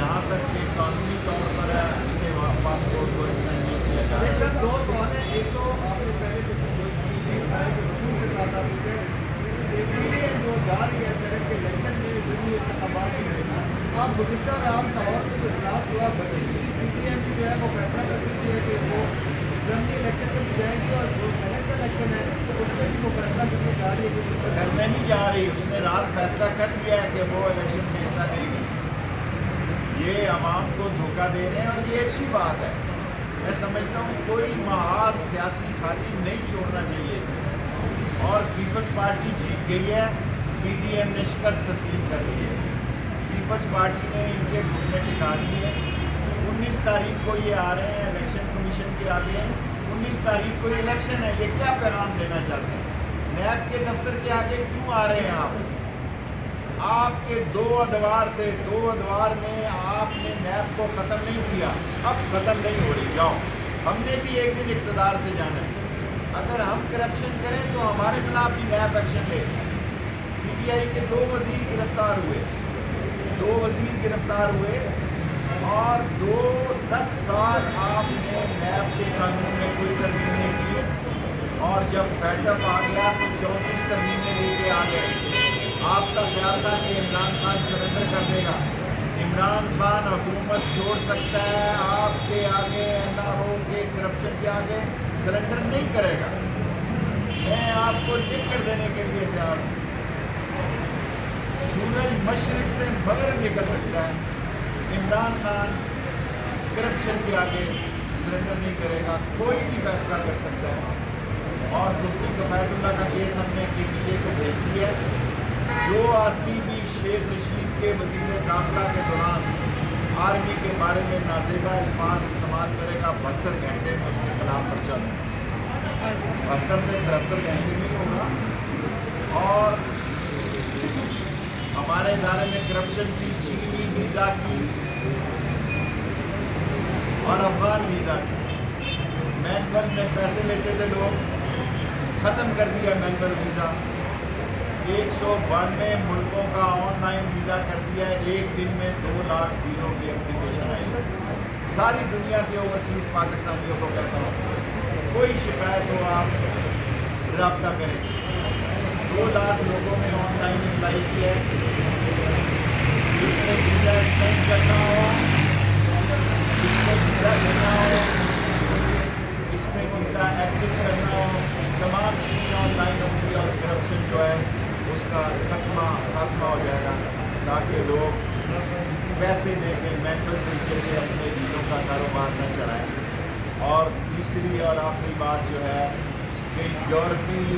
जहाँ तक कि कानूनी तौर पर है उसके पासपोर्ट को एक्सटेंड नहीं किया जा रहा। सर दो सवाल है, एक तो आपने पहले कुछ बताया कि वसूल के साथ आप पीडीएम जो जा रही है सेनेट के इलेक्शन में ज़रूरी इंतखाबात में, आप गुज़िश्ता राम लाहौर में जो इजलास हुआ पीडीएम की जो है वो फैसला कर चुकी है कि वो ज़रूरी इलेक्शन में भी जाएंगी और जो सेनेट का इलेक्शन है तो उस पर भी वो फैसला करने जा रही है कि करने नहीं जा रही, उसने रात फैसला कर दिया है कि वो इलेक्शन में हिस्सा नहीं लेगी। ये आवाम को धोखा दे रहे हैं और ये अच्छी बात है। मैं समझता हूँ कोई महाज सियासी खाली नहीं छोड़ना चाहिए और पीपल्स पार्टी जीत गई है, पीडीएम ने शिकस्त तस्लीम कर ली है। पीपल्स पार्टी ने इनके घुटने टिका दिए हैं। 19 तारीख को ये आ रहे हैं इलेक्शन कमीशन के आगे, 19 तारीख को ये इलेक्शन है। ये क्या पैगाम देना चाहते हैं? नैब के दफ्तर के आगे क्यों आ रहे हैं आप? आपके 2 अदवार थे, 2 अदवार में आपने नैब को ख़त्म नहीं किया, अब ख़त्म नहीं हो रही। जाओ, हमने भी एक दिन इक़्तिदार से जाना है। अगर हम करप्शन करें तो हमारे खिलाफ भी नैब एक्शन ले। पीटीआई के 2 वज़ीर गिरफ्तार हुए, 2 वज़ीर गिरफ्तार हुए और 10 साल आपने नैब के कानून में कोई तरमीम नहीं की और जब फैटअप आ गया तो 34 तरमीमें लेके आ गए। आपका ख्याल था कि इमरान खान सरेंडर कर देगा। इमरान खान हुकूमत छोड़ सकता है, आपके आगे एनआरओ के करप्शन के आगे सरेंडर नहीं करेगा। मैं आपको लिख कर देने के लिए तैयार हूँ। सूरज मशरिक से मगरिब निकल सकता है, इमरान खान करप्शन के आगे सरेंडर नहीं करेगा। कोई भी फैसला कर सकता है और मुफ्ती कफायतुल्लाह का केस हमने KPA को भेज दिया है। जो आदमी भी शेख रशीद के वज़ीर दाखिला के दौरान आर्मी के बारे में नाज़ेबा अल्फाज इस्तेमाल करेगा 72 घंटे में उसके खिलाफ पर्चा दें। 72 से 73 घंटे में होगा। और हमारे इदारे में करप्शन की, चीनी वीज़ा की और अफगान वीज़ा की, मैनुअल में पैसे लेते थे लोग, ख़त्म कर दिया मैनुअल वीज़ा। 192 मुल्कों का ऑनलाइन वीज़ा कर दिया है। एक दिन में 2 लाख वीज़ों की एप्लीकेशन आई। सारी दुनिया के ओवरसीज़ पाकिस्तानियों को कहता हूँ, कोई शिकायत हो आप रब्ता करें। 2 लाख लोगों ने ऑनलाइन अप्लाई किया है। इसमें वीज़ा एक्सटेंड करना हो, इसमें वीज़ा लेना हो, इसमें वीज़ा एग्जिट करना हो, तमाम चीज़ें ऑनलाइन होंगी और करप्शन जो है उसका खात्मा हो जाएगा ताकि लोग पैसे दे के मैनुअल तरीके से अपने चीज़ों का कारोबार न चलाएं। और तीसरी और आखिरी बात जो है कि यूरोपीय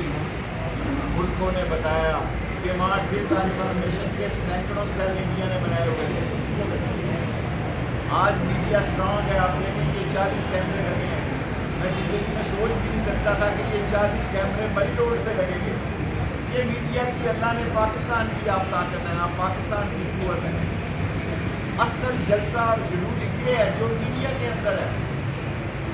मुल्कों ने बताया कि वहाँ डिसइंफॉर्मेशन के सैकड़ों सेल इंडिया ने बनाए हुए थे। आज मीडिया स्ट्रॉन्ग है, आप देखेंगे 40 कैमरे लगे हैं। मैं ज़िंदगी में सोच भी नहीं सकता था कि ये 40 कैमरे बड़ी रोड पे लगेंगे। ये मीडिया की अल्लाह ने पाकिस्तान की आप ताकत है, आप पाकिस्तान की क़ुव्वत है। असल जलसा और जुलूस ये है जो मीडिया के अंदर है।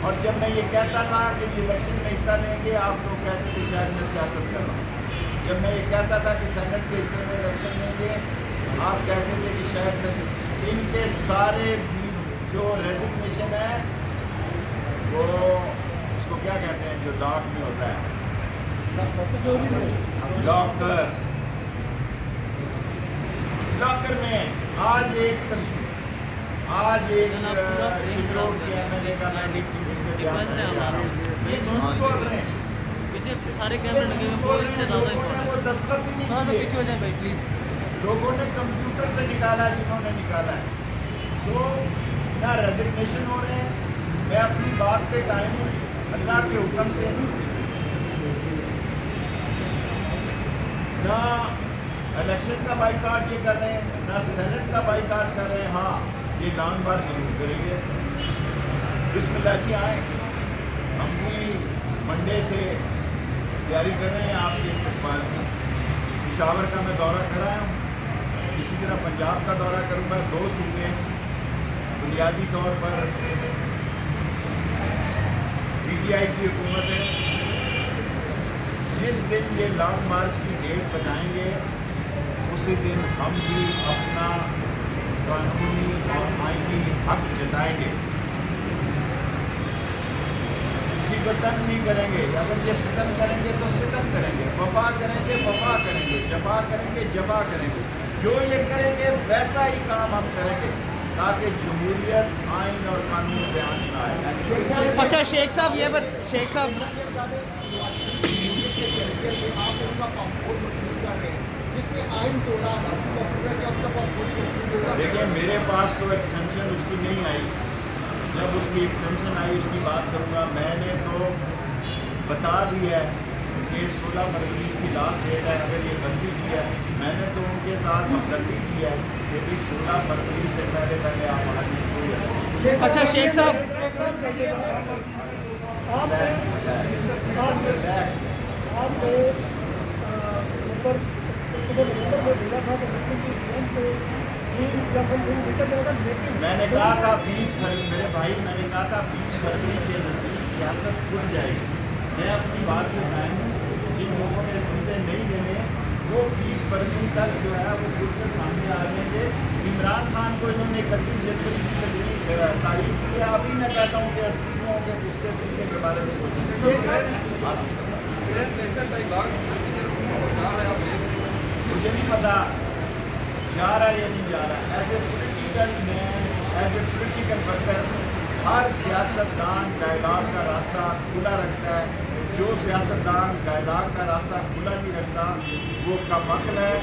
और जब मैं ये कहता था कि इलेक्शन में हिस्सा लेंगे, आप लोग कहते थे शायद मैं सियासत कर रहा हूँ। जब मैं ये कहता था कि सेनेट के हिस्से में इलेक्शन लेंगे, आप कहते थे कि शायद मैं इनके सारे जो रेजिग्नेशन है वो उसको क्या कहते हैं जो लॉक में होता है, लॉकर में आज एक चित्रोड के MLA का सारे कैमरे लगे हुए, वो इससे ज़्यादा वो दस्तखत ही नहीं किए। पीछे हो जाए भाई प्लीज़। लोगों ने कंप्यूटर से निकाला जिन्होंने निकाला है। सो ना रेजिग्नेशन हो रहे हैं, मैं अपनी बात पे कायम हूँ अल्लाह के हुक्म से। ना इलेक्शन का बाइकाट ये कर रहे हैं, ना सेनेट का बाइकाट कर रहे हैं। हाँ, ये लॉन्ग मार्च जरूर करेंगे। बिस्मिल्लाह जी आए, हम भी मंडे से तैयारी कर रहे हैं आपके इस्तकबाल की। पेशावर का मैं दौरा कर रहा हूँ, इसी तरह पंजाब का दौरा करूँगा। 2 सूबे बुनियादी तौर पर PTI की हुकूमत है। जिस दिन ये लॉन्ग मार्च की डेट बनाएंगे उसी दिन हम भी अपना कानूनी और हक जताएंगे, किसी को तंग नहीं करेंगे। अगर ये सितम करेंगे तो सितम करेंगे, वफा करेंगे वफा करेंगे, जफा करेंगे जफा करेंगे। जो ये करेंगे वैसा ही काम हम करेंगे ताकि जमहूरियत, आइन और कानून पे आंच ना आए। अच्छा शेख साहब ये शेख साहब ये बता दें, जमहूरियत के चैंपियन में आप उनका पासपोर्ट मंजूर कर रहे हैं, जिसने आइन तोड़ा, अदालती मफरूज़ है, क्या उसका पासपोर्ट मंजूर होगा? देखिए मेरे पास तो एक्सटेंशन उसकी नहीं आई, जब उसकी एक्सटेंशन आई उसकी बात करूँगा। मैंने तो बता दिया है कि 16 फरवरी की लास्ट डेट है। अगर ये गलती की है, मैंने तो उनके साथ हमदर्दी की है कि भी 16 फरवरी से पहले आप हाजिर हो। अच्छा शेख साहब मैंने कहा था 20 फरवरी, मेरे भाई मैंने कहा था 20 फरवरी के नज़दीक सियासत खुल जाएगी। मैं अपनी बात में कायम हूँ। जिन लोगों ने इस्तीफे नहीं देने वो 20 फरवरी तक जो है वो खुल कर सामने आ जाएंगे। इमरान खान को इन्होंने 31 जनवरी की तारीख की है। अभी मैं कहता हूँ कि इस्तीफों के उसके इस्तीफे के बारे में मुझे नहीं पता जा रहा है या नहीं जा रहा। As a political man, as a political worker, हर सियासतदान डायलॉग का रास्ता खुला रखता है। जो सियासतदान डायलॉग का रास्ता खुला नहीं रखता वो कमअक्ल है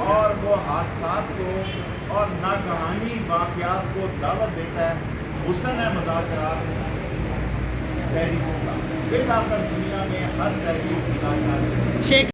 और वो हादसात को और नागहानी वाक़यात को दावत देता है। हुस्न है मज़ाकरात तहरीकों का। बिल आखिर दुनिया में हर तहरीक शेख